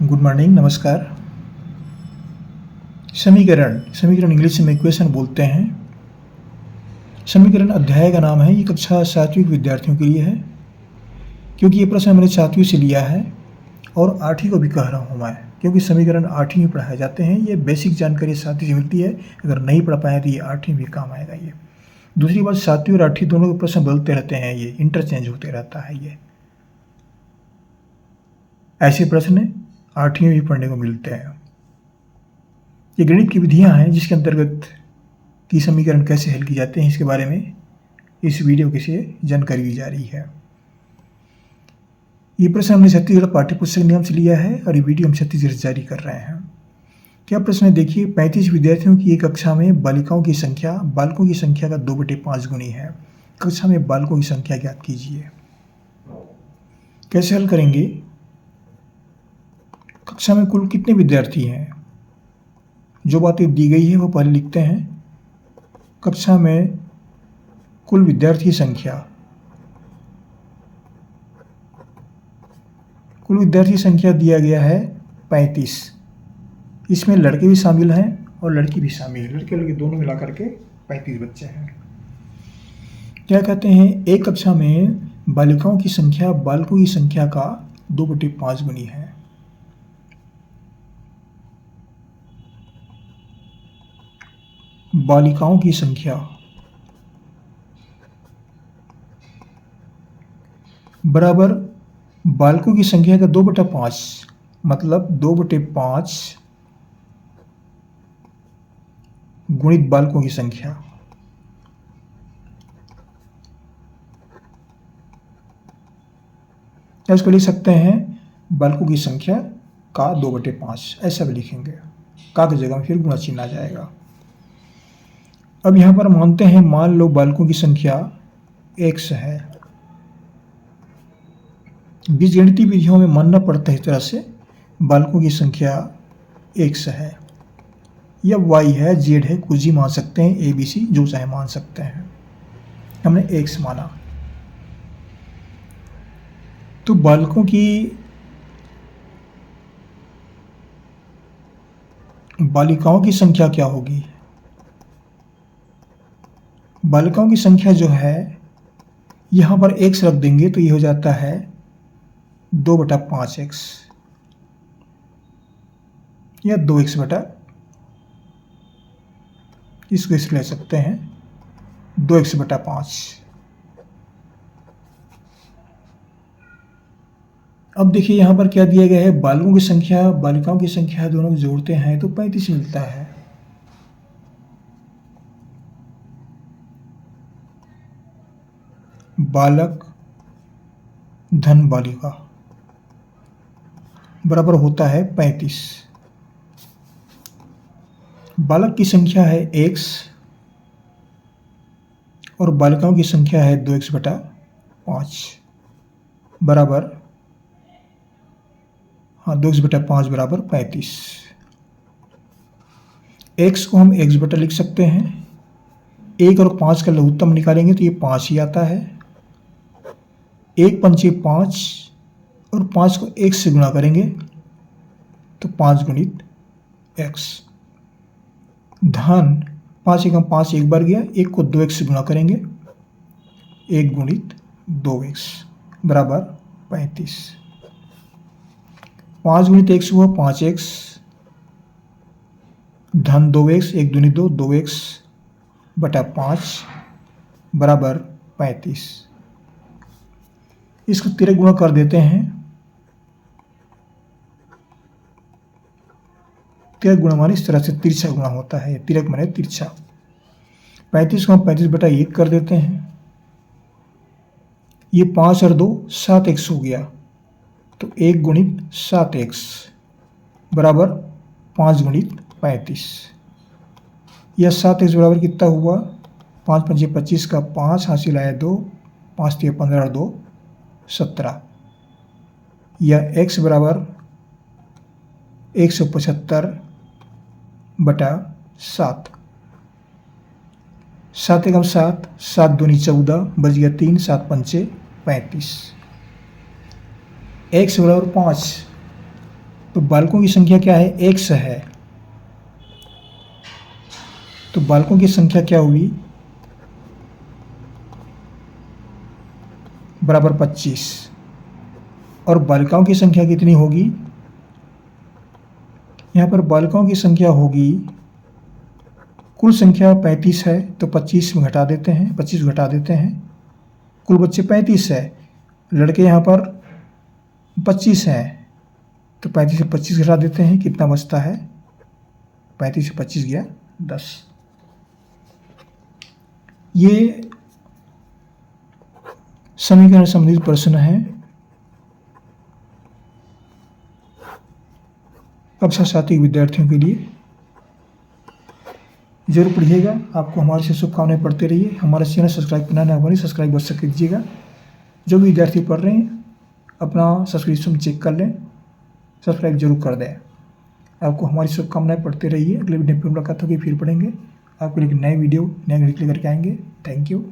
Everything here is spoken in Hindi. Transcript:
गुड मॉर्निंग, नमस्कार। समीकरण समीकरण इंग्लिश में इक्वेशन बोलते हैं। समीकरण अध्याय का नाम है। ये कक्षा 7वीं के विद्यार्थियों के लिए है, क्योंकि ये प्रश्न मैंने 7वीं से लिया है और 8वीं को भी कह रहा हूँ मैं, क्योंकि समीकरण 8वीं में पढ़ाए जाते हैं। ये बेसिक जानकारी 7वीं से मिलती है, अगर नहीं पढ़ पाए तो ये 8वीं भी काम आएगा। ये दूसरी बात, 7वीं और 8वीं दोनों के प्रश्न बदलते रहते हैं, ये इंटरचेंज होते रहता है। ये ऐसे प्रश्न 8वीं में भी पढ़ने को मिलते हैं। ये गणित की विधियां हैं जिसके अंतर्गत की समीकरण कैसे हल की जाते हैं, इसके बारे में इस वीडियो के से जानकारी दी जा रही है। ये प्रश्न हमने छत्तीसगढ़ पाठ्य पुस्तक नियम से लिया है और ये वीडियो हम छत्तीसगढ़ से जारी कर रहे हैं। क्या प्रश्न है, देखिए। 35 विद्यार्थियों की एक कक्षा में बालिकाओं की संख्या बालकों की संख्या का 2/5 गुनी है। कक्षा में बालकों की संख्या ज्ञात कीजिए। कैसे हल करेंगे? कक्षा में कुल कितने विद्यार्थी हैं, जो बातें दी गई है वो पहले लिखते हैं। कक्षा में कुल विद्यार्थी संख्या, कुल विद्यार्थी संख्या दिया गया है 35। इसमें लड़के भी शामिल हैं और लड़की भी शामिल है। लड़के लड़के दोनों मिला करके 35 बच्चे हैं। क्या कहते हैं, एक कक्षा में बालिकाओं की संख्या बालकों की संख्या का 2/5 गुनी है। बालिकाओं की संख्या बराबर बालकों की संख्या का 2/5, मतलब 2/5 गुणित बालकों की संख्या। या इसको लिख सकते हैं बालकों की संख्या का 2/5, ऐसा भी लिखेंगे। का की जगह में फिर गुणा चिन्ह आ जाएगा। अब यहां पर मानते हैं, मान लो बालकों की संख्या x है। बीजगणितीय विधियों में मानना पड़ता है इस तरह से, बालकों की संख्या x है या y है, z है, कुछ भी मान सकते हैं, a b c जो चाहे मान सकते हैं। हमने x माना तो बालकों की बालिकाओं की संख्या क्या होगी? बालिकाओं की संख्या जो है, यहां पर x रख देंगे तो ये हो जाता है 2/5x या 2x बटा, इसको इस ले सकते हैं 2x/5। अब देखिए यहां पर क्या दिया गया है, बालकों की संख्या बालिकाओं की संख्या दोनों को जोड़ते हैं तो 35 मिलता है। बालक धन बालिका बराबर होता है 35। बालक की संख्या है x और बालिकाओं की संख्या है 2x/5 बराबर 2x/5 बराबर 35। x को हम x बटा लिख सकते हैं। 1 और 5 का लघुत्तम निकालेंगे तो ये 5 ही आता है। 1 पंचे 5 और 5 को 1 से गुणा करेंगे तो 5 गुणित x। धन 5 एकम 5 एक बार गया, 1 को 2x से गुणा करेंगे, 1 गुणित 2x बराबर 35। 5 गुणित x हुआ 5x, धन 2x, 1 दूनी 2, 2x बटा 5 बराबर 35। इसको तिरक गुणा कर देते हैं। तिरक गुणा माने इस तरह से तिरछा गुणा होता है, तिरक माने तिरछा। 35 को हम 35/1 कर देते हैं। ये 5 और 2 7x हो गया, तो 1 गुणित 7x बराबर 5 गुणित 35। यह 7x बराबर कितना हुआ, 5 पंचे 25 का 5 हासिल आया 2, 5 3 15 और 2 17। यह x बराबर 175/7। 7 एकम 7, 7 दूनी 14, बच गया 3, 7 पंचे 35। x बराबर 5, तो बालकों की संख्या क्या है, x है, तो बालकों की संख्या क्या हुई, बराबर 25, और बालिकाओं की संख्या कितनी होगी, यहाँ पर बालिकाओं की संख्या होगी, कुल संख्या 35 है तो 25 में घटा देते हैं, 25 घटा देते हैं, कुल बच्चे 35 है, लड़के यहाँ पर 25 हैं, तो 35 से 25 घटा देते हैं, कितना बचता है, 35 से 25 गया 10। ये समीकरण संबंधित प्रश्न है। कक्षा 7 विद्यार्थियों के लिए जरूर पढ़िएगा। आपको हमारे से शुभकामनाएं, पढ़ते रहिए। हमारा चैनल सब्सक्राइब करना ना भूलिए, सब्सक्राइब अवश्य कीजिएगा। जो भी विद्यार्थी पढ़ रहे हैं अपना सब्सक्रिप्शन चेक कर लें, सब्सक्राइब जरूर कर दें। आपको हमारी शुभकामनाएं, पढ़ते रहिए। अगले वीडियो में मुलाकात होगी, फिर पढ़ेंगे। आपके लिए नए वीडियो नए गणित लेकर के आएंगे। Thank you.